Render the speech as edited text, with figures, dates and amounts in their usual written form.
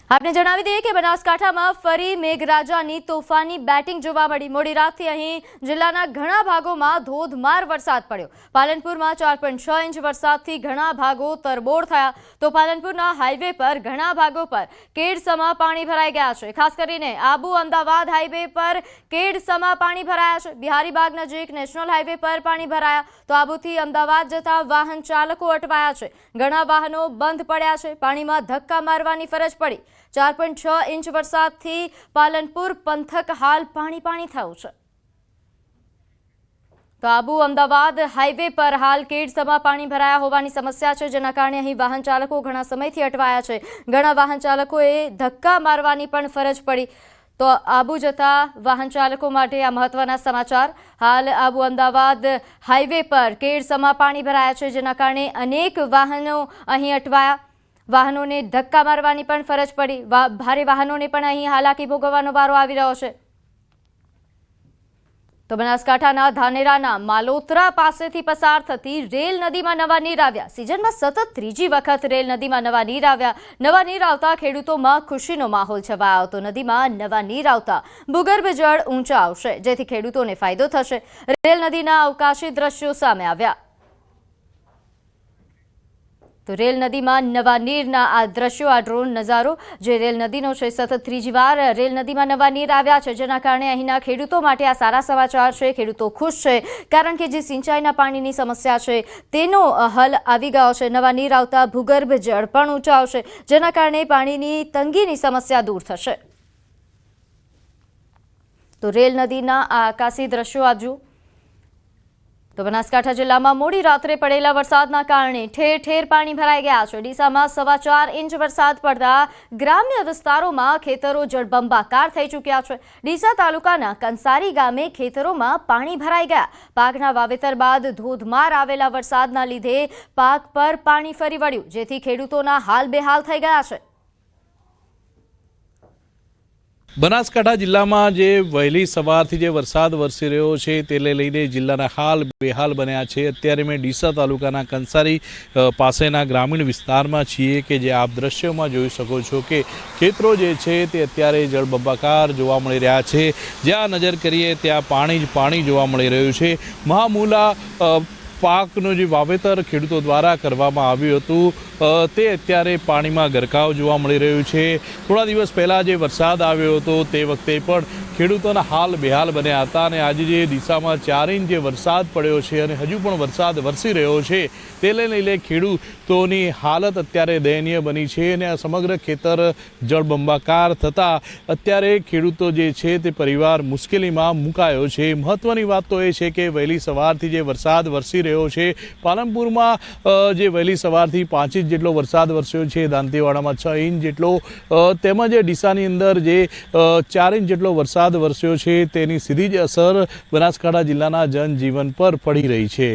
आपने जणावी दઈએ કે બનાસકાંઠામાં ફરી મેઘરાજાની તોફાની બેટિંગ જોવા મળી। મોડી રાતથી અહીં જિલ્લાના ઘણા ભાગોમાં ધોધમાર વરસાદ પડ્યો। પાલનપુરમાં 4.6 ઇંચ વરસાદથી ઘણા ભાગો તરબોળ થયા તો પાલનપુરના હાઈવે પર ઘણા ભાગો પર કેડસમા પાણી ભરાઈ ગયા છે। ખાસ કરીને આબુ અમદાવાદ હાઈવે પર કેડસમા પાણી ભરાયા છે। બિહારીબાગ નજીક નેશનલ હાઈવે પર પાણી ભરાયા તો આબુથી અમદાવાદ જતા વાહન ચાલકો અટવાયા છે। ઘણા વાહનો બંધ પડ્યા છે। પાણીમાં ધક્કા મારવાની ફરજ પડી। 4.6 ઇંચ વરસાદથી પાલનપુર પંથક હાલ પાણી થયું છે। તો આબુ અમદાવાદ હાઈવે પર હાલ કેડસમા પાણી ભરાયા હોવાની સમસ્યા છે, જેના કારણે અહીં વાહન ચાલકો ઘણા સમયથી અટવાયા છે। ઘણા વાહન ચાલકોએ ધક્કા મારવાની પણ ફરજ પડી। તો આબુ જતા વાહન ચાલકો માટે આ મહત્વના સમાચાર। હાલ આબુ અમદાવાદ હાઈવે પર કેડસમા પાણી ભરાયા છે, જેના કારણે અનેક વાહનો અહીં અટવાયા। વાહનોને ધક્કા મારવાની પણ ફરજ પડી। ભારે વાહનોને પણ અહીં હાલાકી ભોગવવાનો વારો આવી રહ્યો છે। તો બનાસકાંઠાના ધાનેરાના માલોત્રા પાસેથી પસાર થતી રેલ નદીમાં નવા નીર આવ્યા। સિઝનમાં સતત ત્રીજી વખત રેલ નદીમાં નવા નીર આવ્યા। નવા નીર આવતા ખેડૂતોમાં ખુશીનો માહોલ છવાયો। તો નદીમાં નવા નીર આવતા ભૂગર્ભ જળ ઊંચા આવશે, જેથી ખેડૂતોને ફાયદો થશે। રેલ નદીના અવકાશી દ્રશ્યો સામે આવ્યા। તો રેલ નદીમાં નવા નીરના આ દ્રશ્યો, આ ડ્રોન નજારો જે રેલ નદીનો છે, સતત ત્રીજી વાર રેલ નદીમાં નવા નીર આવ્યા છે, જેના કારણે અહીંના ખેડૂતો માટે આ સારા સમાચાર છે। ખેડૂતો ખુશ છે, કારણ કે જે સિંચાઈના પાણીની સમસ્યા છે તેનો હલ આવી ગયો છે। નવા નીર આવતા ભૂગર્ભ જળ પણ ઊંચા આવશે, જેના કારણે પાણીની તંગીની સમસ્યા દૂર થશે। તો રેલ નદીના આ આકાશી દ્રશ્યો આજુ। તો બનાસકાંઠા જિલ્લામાં મોડી રાત્રે પડેલા વરસાદના કારણે ઠેર ઠેર પાણી ભરાઈ ગયા છે। ડીસામાં 4.25 ઇંચ વરસાદ પડતા ગ્રામ્ય વિસ્તારોમાં ખેતરો જળબંબાકાર થઈ ચૂક્યા છે। ડીસા તાલુકાના કંસારી ગામે ખેતરોમાં પાણી ભરાઈ ગયા। પાકના વાવેતર બાદ ધોધમાર આવેલા વરસાદના લીધે પાક પર પાણી ફરી વળ્યું, જેથી ખેડૂતોના હાલ બેહાલ થઈ ગયા છે। બનાસકાંઠા જિલ્લામાં જે વહેલી સવારથી જે વરસાદ વરસી રહ્યો છે તેને લઈને જિલ્લાના હાલ બેહાલ બન્યા છે। અત્યારે મેં ડીસા તાલુકાના કંસારી પાસેના ગ્રામીણ વિસ્તારમાં છીએ કે જે આપ દ્રશ્યોમાં જોઈ શકો છો કે ખેતરો જે છે તે અત્યારે જળબંબાકાર જોવા મળી રહ્યા છે। જ્યાં નજર કરીએ ત્યાં પાણી જ પાણી જોવા મળી રહ્યું છે। મહામૂલા પાકનું જે વાવેતર ખેડૂતો દ્વારા કરવામાં આવ્યું હતું તે અત્યારે પાણીમાં ગરકાવ જોવા મળી રહ્યું છે। થોડા દિવસ પહેલાં જે વરસાદ આવ્યો હતો તે વખતે પણ ખેડૂતોના હાલ બેહાલ બન્યા હતા અને આજે જે દિશામાં 4 ઇંચ જે વરસાદ પડ્યો છે અને હજુ પણ વરસાદ વરસી રહ્યો છે તે લઈને ખેડૂતોની હાલત અત્યારે દયનીય બની છે અને આ સમગ્ર ખેતર જળબંબાકાર થતાં અત્યારે ખેડૂતો જે છે તે પરિવાર મુશ્કેલીમાં મુકાયો છે। મહત્વની વાત તો એ છે કે વહેલી સવારથી જે વરસાદ વરસી રહ્યો છે, પાલનપુરમાં જે વહેલી સવારથી 5 ઇંચ જેટલો વરસાદ વરસ્યો છે, દાંતીવાડામાં 6 ઇંચ જેટલો, તેમજ ડીસાની અંદર જે 4 ઇંચ જેટલો વરસાદ વરસ્યો છે તેની સીધી જ અસર બનાસકાંઠા જિલ્લાના જનજીવન પર પડી રહી છે।